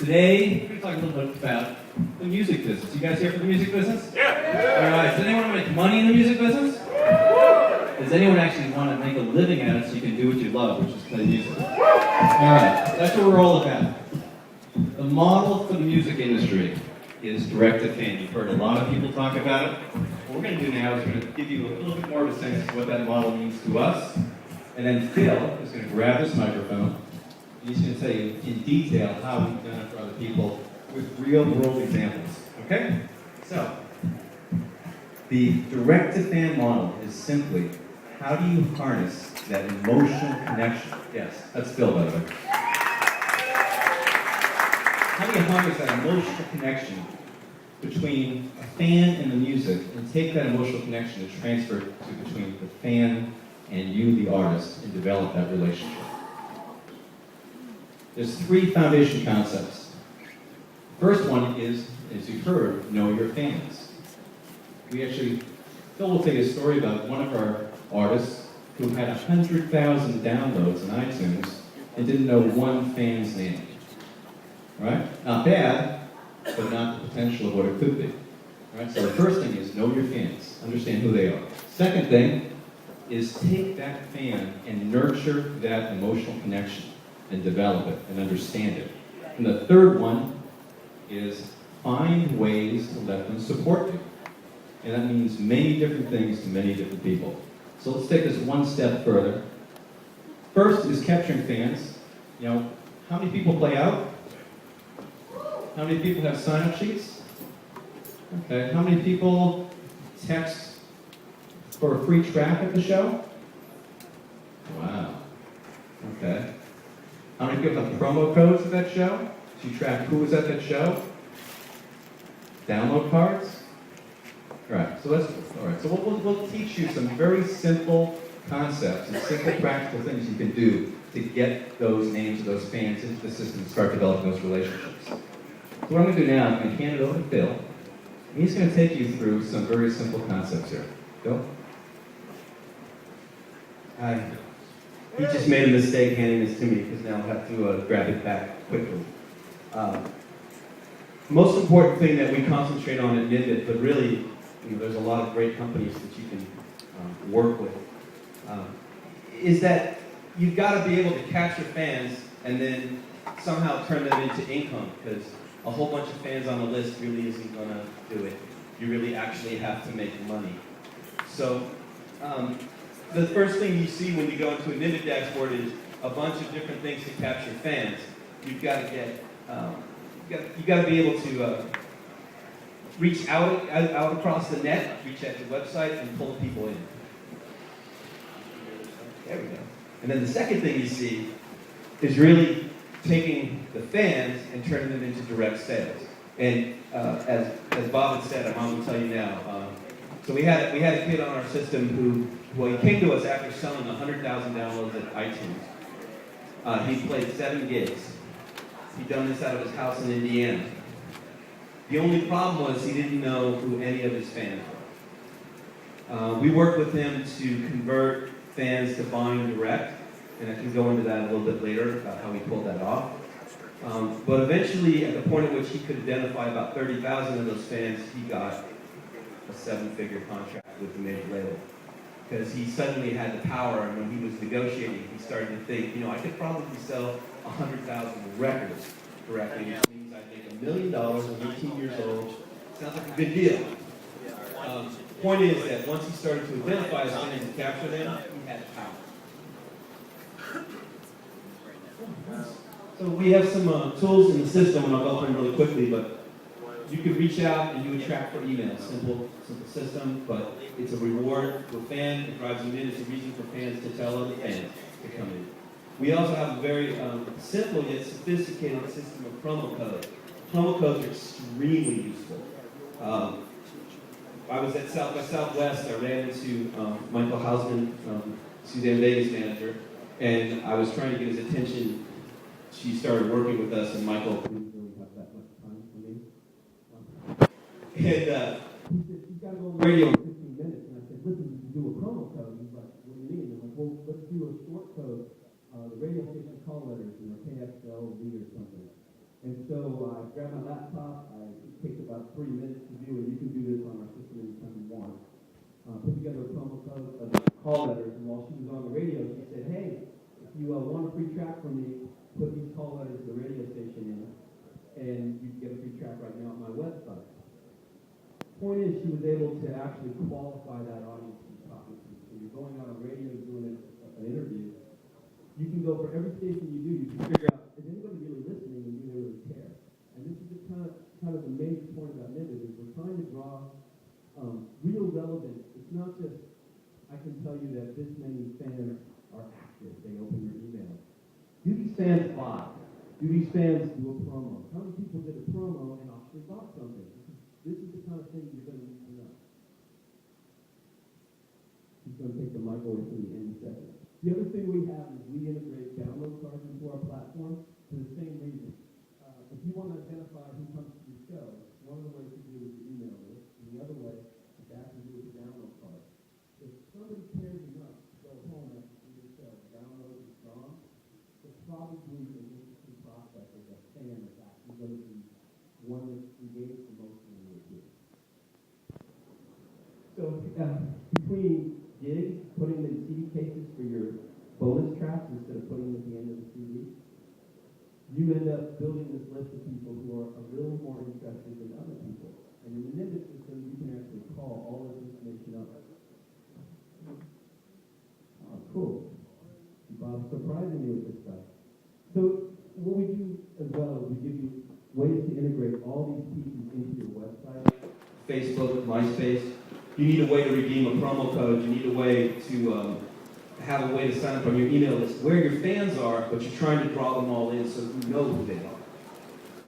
Today, we're going to talk a little bit about the music business. You guys here for the music business? Yeah! Alright, does anyone want to make money in the music business? Does anyone actually want to make a living at it so you can do what you love, which is play music? Alright, that's what we're all about. The model for the music industry is direct-to-fan. You've heard a lot of people talk about it. What we're going to do now is we're going to give you a little bit more of a sense of what that model means to us. And then Phil is going to grab this microphone. He's going to tell you in detail how we've done it for other people with real-world examples. Okay? So, the direct-to-fan model is simply, how do you harness that emotional connection? Yes, that's Phil, by the way. How do you harness that emotional connection between a fan and the music and take that emotional connection and transfer it to between the fan and you, the artist, and develop that relationship? There's three foundation concepts. First one is, as you've heard, know your fans. Phil will tell you a story about one of our artists who had 100,000 downloads on iTunes and didn't know one fan's name. Right? Not bad, but not the potential of what it could be. Right? So the first thing is know your fans. Understand who they are. Second thing is take that fan and nurture that emotional connection and develop it and understand it. And the third one is find ways to let them support you. And that means many different things to many different people. So let's take this one step further. First is capturing fans. You know, how many people play out? How many people have sign-up sheets? Okay, how many people text for a free track at the show? Wow. Okay. How many people have promo codes at that show? So you track who was at that show? Download cards? Right. So we'll teach you some very simple concepts and simple practical things you can do to get those names of those fans into the system and start developing those relationships. So what I'm going to do now is I'm going to hand it over to Phil. And he's going to take you through some very simple concepts here. Phil? Hi. He just made a mistake handing this to me because now I'll have to grab it back quickly. Most important thing that we concentrate on at Nimbit, but really, there's a lot of great companies that you can work with, is that you've got to be able to capture fans and then somehow turn them into income, because a whole bunch of fans on the list really isn't going to do it. You really actually have to make money. So the first thing you see when you go into a Nimbit dashboard is a bunch of different things to capture fans. You've got to get, you got to be able to reach out across the net, reach out to the website, and pull people in. There we go. And then the second thing you see is really taking the fans and turning them into direct sales. And as Bob had said, I'm going to tell you now. So we had a kid on our system who he came to us after selling 100,000 downloads at iTunes. He played 7 gigs. He'd done this out of his house in Indiana. The only problem was he didn't know who any of his fans were. We worked with him to convert fans to buying direct, and I can go into that a little bit later about how we pulled that off. But eventually, at the point at which he could identify about 30,000 of those fans, he got a 7-figure contract with the major label. Because he suddenly had the power, and when he was negotiating, he started to think, I could probably sell 100,000 records directly, which means I'd make $1 million. I'm 18 years old. Sounds like a good deal. Point is that once he started to identify his fans and capture them, he had power. So we have some tools in the system, and I'll go through them really quickly, but you can reach out and you would track for emails. Simple system, but it's a reward to a fan. It drives them in. It's a reason for fans to tell other fans to come in. We also have a very simple yet sophisticated system of promo codes. Promo codes are extremely useful. I was at South by Southwest. I ran into Michael Hausman, Suzanne Vega's manager, and I was trying to get his attention. She started working with us, and Michael didn't really have that much time for me. And he said, "You've got to go on the radio in 15 minutes." And I said, "Listen, you can do a promo code." He's like, "What do you mean?" I'm like, "Well, let's do a short code, the radio station call letters, KXLV or something." And so grab my laptop. It takes about 3 minutes to do, and you can do this on our system anytime you want. Put together a promo code of call letters, and while she was on the radio, she said, hey, if you want a free track from me, put these call letters to the radio station in, and you can get a free track right now on my website. Point is, she was able to actually qualify that audience she's talking to. So you're going out on radio doing an interview, you can go for every station you do, you can figure out, is anybody really listening and do they really care? And this is the kind of the major point about Nimbit is we're trying to draw real relevance. It's not just, I can tell you that this many fans are active, they open your email. Do these fans buy? Do these fans do a promo? How many people did a promo and actually bought something? This is the kind of thing you're going to need to know. He's going to take the mic away from me any second. The other thing we have is we integrate download cards into our platform for the same reason. If you want to identify who comes to your show, one of the ways to do it is the email list, and the other way is to actually do it with a download card. If somebody cares enough to go home after seeing your show, download is strong, it's probably an interesting prospect as a fan that's actually going to be one that's engaged emotionally with you. So between gigs, putting them in CD cases for your bonus tracks instead of putting them at the end of the CD, you end up building this list of people who are a little more interested than other people. And in the Nimbit system, you can actually call all this information up. Oh, cool. Bob's surprising you with this stuff. So what we do as well is we give you ways to integrate all these pieces into your website. Facebook, MySpace. You need a way to redeem a promo code. You need a way to have a way to sign up on your email list where your fans are, but you're trying to draw them all in so you know who they are.